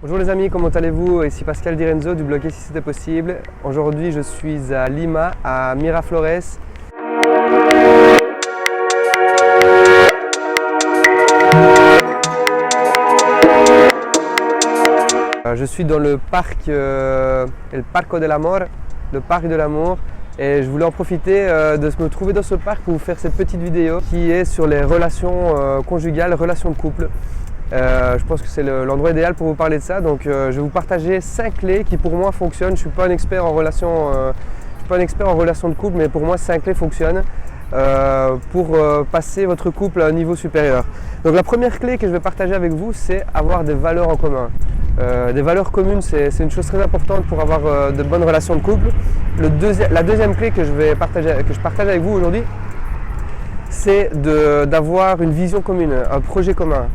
Bonjour les amis, comment allez-vous? Ici Pascal Di Renzo du blog Et si c'était possible. Aujourd'hui je suis à Lima, à Miraflores. Je suis dans le parc El Parco del Amor, le parc de l'amour. Et je voulais en profiter de me trouver dans ce parc pour vous faire cette petite vidéo qui est sur les relations conjugales, relations de couple. Je pense que c'est l'endroit idéal pour vous parler de ça. Donc je vais vous partager 5 clés qui pour moi fonctionnent. Je ne suis pas un expert en relations de couple, mais pour moi 5 clés fonctionnent pour passer votre couple à un niveau supérieur. Donc la première clé que je vais partager avec vous, c'est avoir des valeurs en commun. Des valeurs communes, c'est une chose très importante pour avoir de bonnes relations de couple. La deuxième clé que je partage avec vous aujourd'hui, c'est d'avoir une vision commune, un projet commun.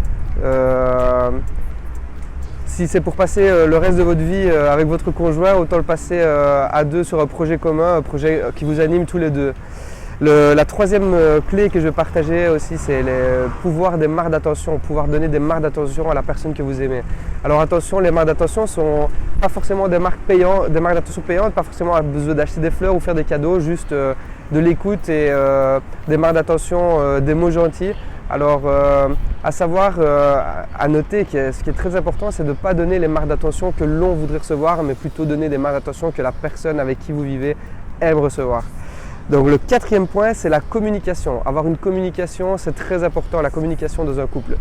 Si c'est pour passer le reste de votre vie avec votre conjoint, autant le passer à deux sur un projet commun, un projet qui vous anime tous les deux. La troisième clé que je vais partager aussi, c'est pouvoir des marques d'attention, pouvoir donner des marques d'attention à la personne que vous aimez. Alors attention, les marques d'attention ne sont pas forcément des marques d'attention payantes, pas forcément besoin d'acheter des fleurs ou faire des cadeaux, juste de l'écoute et des marques d'attention, des mots gentils. Alors à savoir, à noter que ce qui est très important, c'est de ne pas donner les marques d'attention que l'on voudrait recevoir, mais plutôt donner des marques d'attention que la personne avec qui vous vivez aime recevoir. Donc le quatrième point, c'est la communication. Avoir une communication, c'est très important, la communication dans un couple.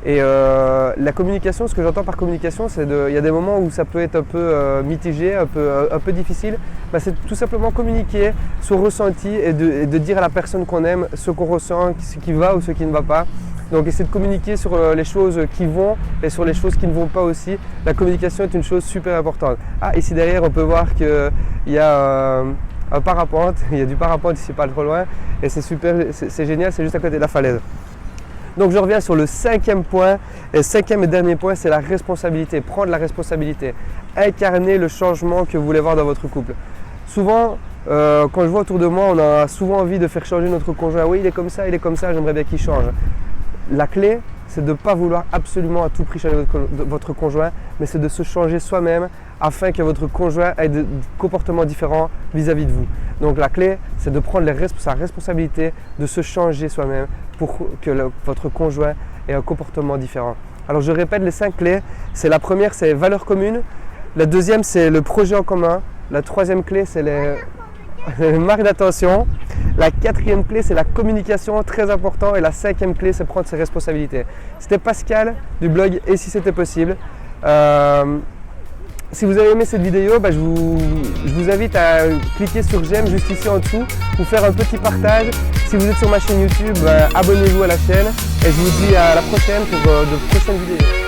Et la communication, ce que j'entends par communication, c'est il y a des moments où ça peut être un peu mitigé, un peu difficile. C'est tout simplement communiquer son ressenti et de dire à la personne qu'on aime ce qu'on ressent, ce qui va ou ce qui ne va pas. Donc essayer de communiquer sur les choses qui vont et sur les choses qui ne vont pas aussi. La communication est une chose super importante. Ah, ici derrière, on peut voir qu'il y a un parapente, il y a du parapente ici pas trop loin et c'est super, c'est génial, c'est juste à côté de la falaise. Donc je reviens sur le cinquième point, et le cinquième et dernier point, c'est la responsabilité, prendre la responsabilité, incarner le changement que vous voulez voir dans votre couple. Souvent, quand je vois autour de moi, on a souvent envie de faire changer notre conjoint. Oui, il est comme ça, j'aimerais bien qu'il change. La clé, c'est de ne pas vouloir absolument à tout prix changer votre conjoint, mais c'est de se changer soi-même afin que votre conjoint ait des comportements différents vis-à-vis de vous. Donc la clé, c'est de prendre sa responsabilité, de se changer soi-même pour que votre conjoint ait un comportement différent. Alors je répète les 5 clés. La première, c'est les valeurs communes. La deuxième, c'est le projet en commun. La troisième clé, c'est les marques d'attention. La quatrième clé, c'est la communication, très important. Et la cinquième clé, c'est prendre ses responsabilités. C'était Pascal du blog Et si c'était possible. Si vous avez aimé cette vidéo, je vous invite à cliquer sur j'aime juste ici en dessous, ou faire un petit partage. Si vous êtes sur ma chaîne YouTube, abonnez-vous à la chaîne. Et je vous dis à la prochaine pour de prochaines vidéos.